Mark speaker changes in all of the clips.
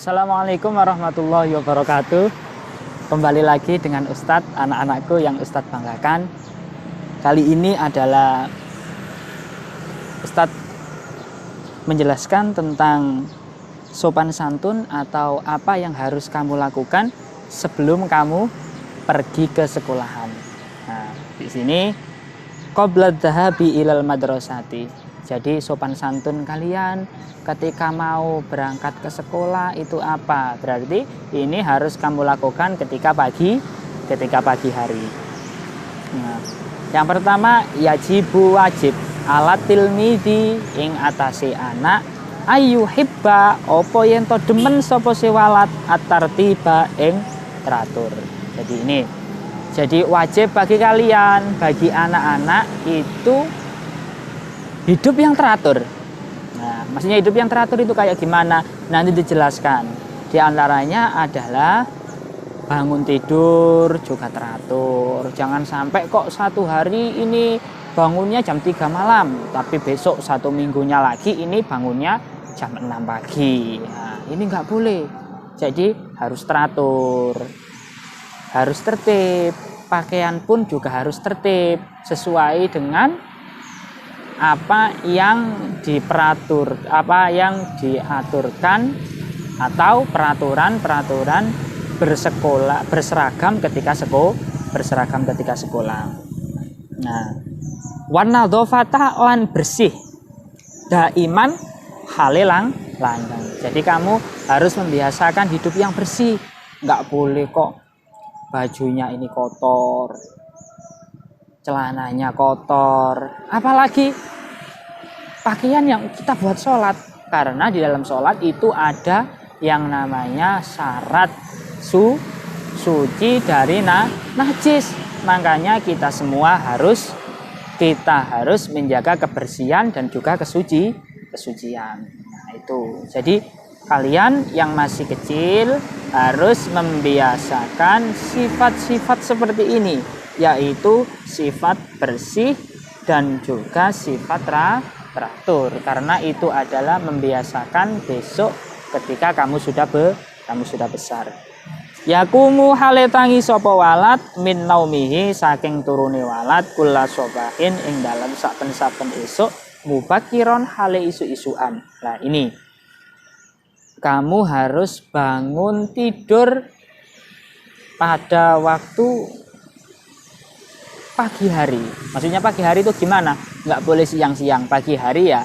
Speaker 1: Assalamualaikum warahmatullahi wabarakatuh. Kembali lagi dengan Ustadz, anak-anakku yang Ustadz banggakan. Kali ini adalah Ustadz menjelaskan tentang sopan santun atau apa yang harus kamu lakukan sebelum kamu pergi ke sekolahan. Nah, di sini qabla dhahabi ilal madrasati. Jadi sopan santun kalian ketika mau berangkat ke sekolah itu apa? Berarti ini harus kamu lakukan ketika pagi hari. Nah, yang pertama wajib alat tilmidi ing atase anak ayu hibba opo yen to demen sapa sewalat atartiba ing teratur. Jadi wajib bagi kalian, bagi anak-anak itu hidup yang teratur. Nah, maksudnya hidup yang teratur itu kayak gimana? Nanti dijelaskan. Di antaranya adalah bangun tidur juga teratur. Jangan sampai kok satu hari ini bangunnya jam 3 malam, tapi besok satu minggunya lagi ini bangunnya jam 6 pagi. Nah, ini nggak boleh. Jadi harus teratur, harus tertib. Pakaian pun juga harus tertib sesuai dengan apa yang diaturkan atau peraturan berseragam ketika sekolah. Nah, warna dhofata lan bersih daiman halelang landang. Jadi kamu harus membiasakan hidup yang bersih. Nggak boleh kok bajunya ini kotor, celananya kotor, apalagi pakaian yang kita buat sholat. Karena di dalam sholat itu ada yang namanya syarat suci dari najis. Makanya kita semua harus menjaga kebersihan dan juga kesucian. Nah, itu. Jadi kalian yang masih kecil harus membiasakan sifat-sifat seperti ini, yaitu sifat bersih dan juga sifat teratur, karena itu adalah membiasakan besok ketika kamu sudah besar. Yakumu hale tangi sapa walad min naumihi saking turune walad kula sobahin ing dalam saben-saben esuk mubakiron hale isu-isuan. Nah, ini kamu harus bangun tidur pada waktu pagi hari. Maksudnya pagi hari itu gimana? Nggak boleh siang-siang. Pagi hari ya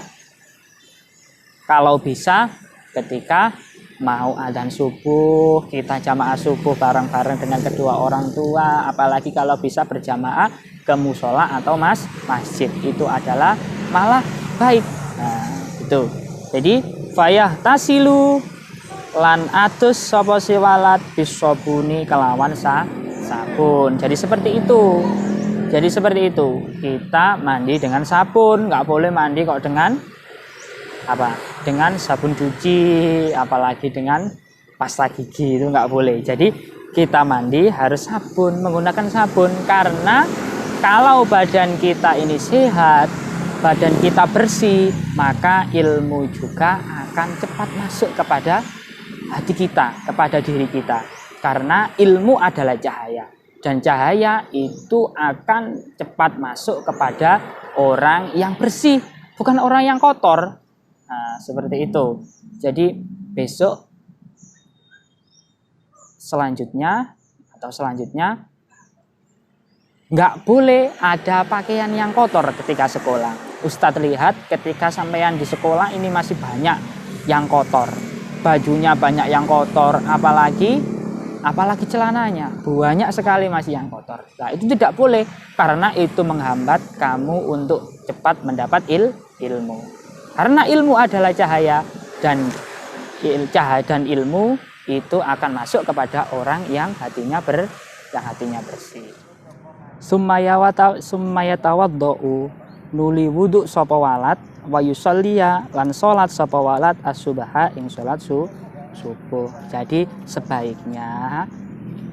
Speaker 1: kalau bisa ketika mau adzan subuh, kita jamaah subuh bareng-bareng dengan kedua orang tua. Apalagi kalau bisa berjamaah ke musola atau masjid, itu adalah malah baik. Nah, itu. Jadi fayah tasilu lan atus sapa siwalat bisobuni kelawan sabun. Jadi seperti itu. Kita mandi dengan sabun, nggak boleh mandi kok dengan sabun cuci, apalagi dengan pasta gigi, itu nggak boleh. Jadi kita mandi harus menggunakan sabun, karena kalau badan kita ini sehat, badan kita bersih, maka ilmu juga akan cepat masuk kepada hati kita, kepada diri kita. Karena ilmu adalah cahaya. Dan cahaya itu akan cepat masuk kepada orang yang bersih, bukan orang yang kotor. Nah, seperti itu. Jadi besok selanjutnya nggak boleh ada pakaian yang kotor ketika sekolah. Ustadz lihat ketika sampean di sekolah ini masih banyak yang kotor. Bajunya banyak yang kotor, apalagi celananya banyak sekali masih yang kotor. Nah, itu tidak boleh, karena itu menghambat kamu untuk cepat mendapat ilmu. Karena ilmu adalah cahaya, dan ilmu itu akan masuk kepada orang yang hatinya bersih. Summayatawaddau nuli wudu sapa walad wa yusalliya lan salat sapa walad as-subha ing salat subuh. Jadi sebaiknya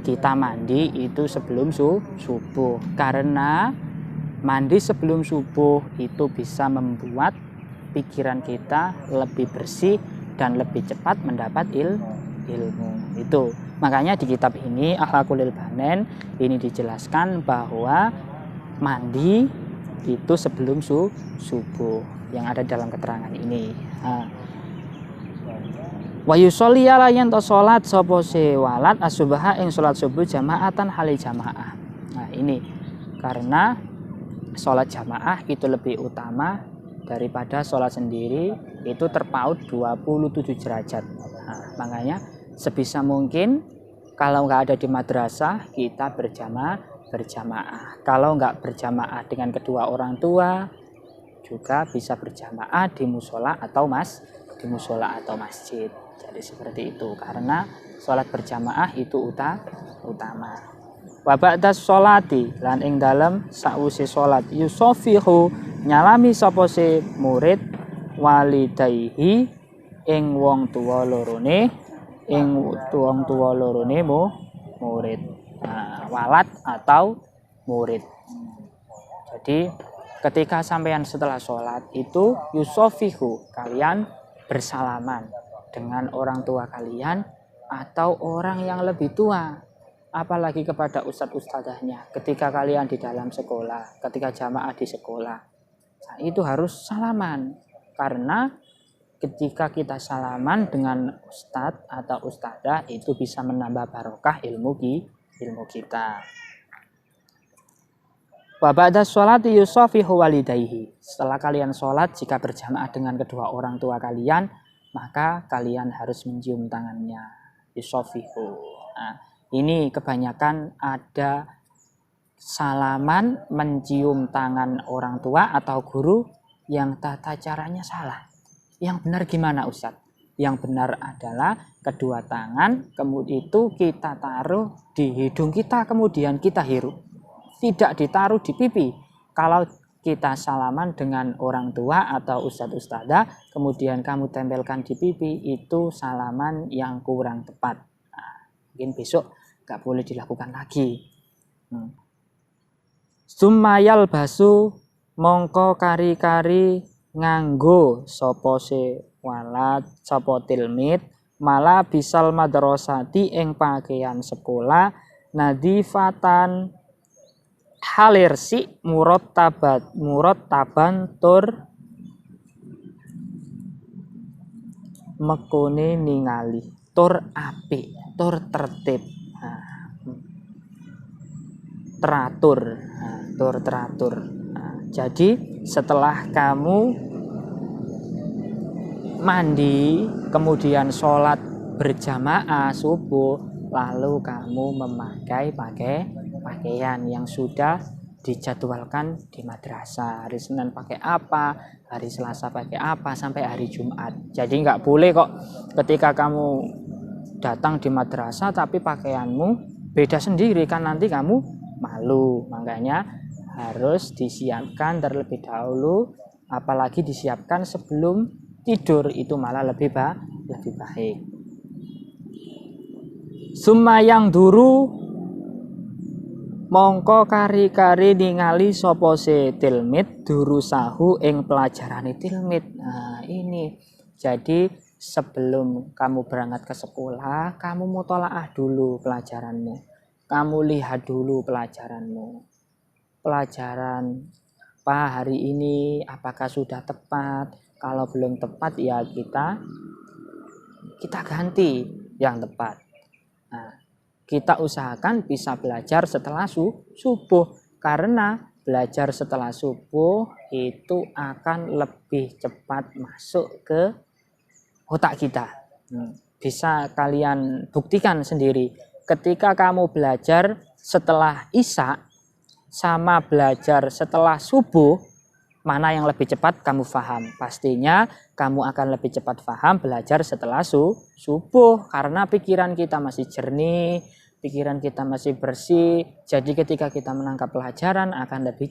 Speaker 1: kita mandi itu sebelum subuh, karena mandi sebelum subuh itu bisa membuat pikiran kita lebih bersih dan lebih cepat mendapat ilmu. Itu makanya di kitab ini Akhlaqul Banen ini dijelaskan bahwa mandi itu sebelum subuh yang ada dalam keterangan ini. Wa yusolli ala yen to salat sapa se walad as-subha ing salat subuh jamaatan hali jamaah. Nah, ini karena salat jamaah itu lebih utama daripada salat sendiri, itu terpaut 27 derajat. Nah, makanya sebisa mungkin kalau nggak ada di madrasah kita berjamaah. Kalau nggak berjamaah dengan kedua orang tua juga bisa berjamaah di musola atau masjid. Jadi seperti itu karena sholat berjamaah itu utama. Wa ba'da sholati lan ing dalem sakwise sholat yusofihu nyalami sapa se murid walidaihi ing wong tuwa lorone murid. Nah, walad atau murid. Jadi ketika sampean setelah sholat itu yusofihu kalian bersalaman dengan orang tua kalian atau orang yang lebih tua, apalagi kepada ustadz-ustadzahnya ketika kalian di dalam sekolah, ketika jamaah di sekolah. Nah, itu harus salaman karena ketika kita salaman dengan ustadz atau ustadzah itu bisa menambah barokah ilmu kita. Wa ba'da sholati yusofihu walidaihi. Setelah kalian sholat jika berjamaah dengan kedua orang tua kalian, maka kalian harus mencium tangannya. Yusofihu. Nah, ini kebanyakan ada salaman mencium tangan orang tua atau guru yang tata caranya salah. Yang benar gimana Ustadz? Yang benar adalah kedua tangan kemudian itu kita taruh di hidung kita kemudian kita hirup. Tidak ditaruh di pipi. Kalau kita salaman dengan orang tua atau ustadz-ustadzah kemudian kamu tempelkan di pipi, itu salaman yang kurang tepat. Nah, mungkin besok gak boleh dilakukan lagi. Sumayal basu mongko kari-kari nganggo sapa se walad sapa tilmid malah bisal madrasati ing pakaian sekolah nadifatan halirsi taban tur mekune ningali tur apik tur tertib. Teratur. Jadi setelah kamu mandi kemudian sholat berjamaah subuh lalu kamu memakai pakaian yang sudah dijadwalkan di madrasah. Hari Senin pakai apa, hari Selasa pakai apa, sampai hari Jumat. Jadi nggak boleh kok ketika kamu datang di madrasah tapi pakaianmu beda sendiri, kan nanti kamu malu. Makanya harus disiapkan terlebih dahulu, apalagi disiapkan sebelum tidur, itu malah lebih baik. Sumayang duru mongko kari-kari ningali sapa se tilmid durusahu ing pelajarane tilmid. Nah, ini jadi sebelum kamu berangkat ke sekolah, kamu mutolaah dulu pelajaranmu. Kamu lihat dulu pelajaranmu. Pelajaran apa hari ini, apakah sudah tepat? Kalau belum tepat ya kita ganti yang tepat. Nah, kita usahakan bisa belajar setelah subuh karena belajar setelah subuh itu akan lebih cepat masuk ke otak kita. Bisa kalian buktikan sendiri. Ketika kamu belajar setelah isya sama belajar setelah subuh, mana yang lebih cepat kamu paham? Pastinya kamu akan lebih cepat paham belajar setelah subuh karena pikiran kita masih jernih, pikiran kita masih bersih. Jadi ketika kita menangkap pelajaran akan lebih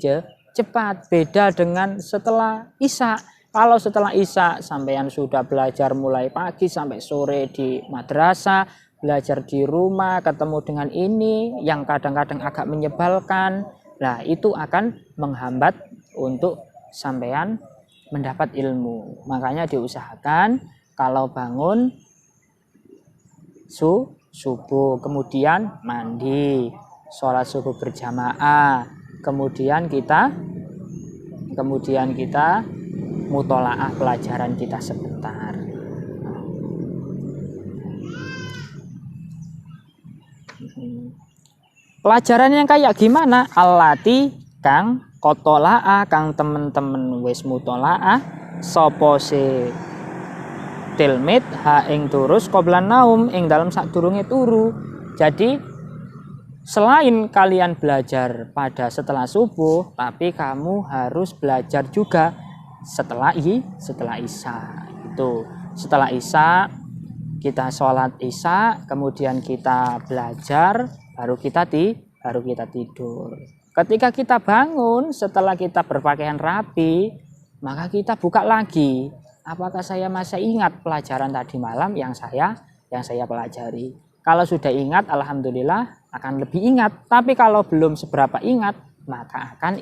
Speaker 1: cepat. Beda dengan setelah isya. Kalau setelah isya sampean sudah belajar mulai pagi sampai sore di madrasah, belajar di rumah, ketemu dengan ini yang kadang-kadang agak menyebalkan. Nah, itu akan menghambat untuk sampean mendapat ilmu. Makanya diusahakan kalau bangun subuh, kemudian mandi, sholat subuh berjamaah, kemudian kita mutolaah pelajaran kita sebentar. Pelajaran yang kayak gimana? Allati kang kotolaa kang temen-temen wis mutolaah sapa se tilmid ha ing turus qoblan naum ing dalam sadurunge turu. Jadi selain kalian belajar pada setelah subuh, tapi kamu harus belajar juga setelah isya. Itu setelah isya kita sholat isya, kemudian kita belajar, baru kita tidur. Ketika kita bangun setelah kita berpakaian rapi, maka kita buka lagi. Apakah saya masih ingat pelajaran tadi malam yang saya pelajari? Kalau sudah ingat, alhamdulillah akan lebih ingat. Tapi kalau belum seberapa ingat, maka akan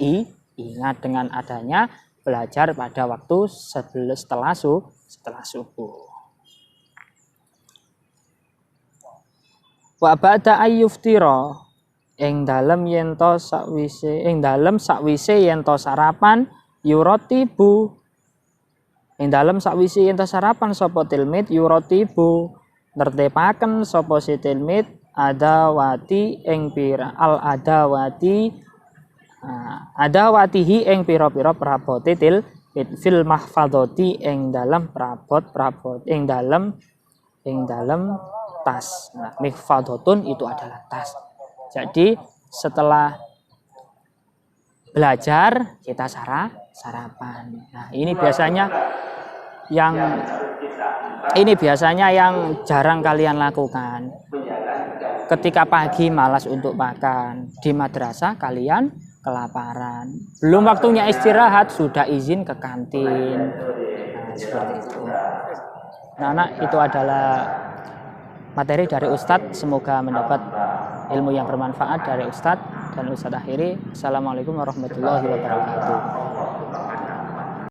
Speaker 1: ingat dengan adanya belajar pada waktu setelah subuh. Wa ba'da ayyuftira ing dalem yen to sakwise yen to sarapan yuratibu ing dalem sakwise yen to sarapan sapa tilmid yuratibu nertepaken sapa si tilmid adawati ing pira al adawatihi ing pira-pira prabote fil mahfadzati ing dalem prabot ing dalem tas. Nah, mihfadzatun itu adalah tas. Jadi setelah belajar kita sarapan. Nah, ini biasanya yang jarang kalian lakukan. Ketika pagi malas untuk makan, di madrasah kalian kelaparan. Belum waktunya istirahat sudah izin ke kantin. Nah, seperti itu. Nah, anak itu adalah materi dari Ustadz, semoga mendapat ilmu yang bermanfaat dari Ustadz. Dan Ustadz akhiri, Assalamualaikum warahmatullahi wabarakatuh.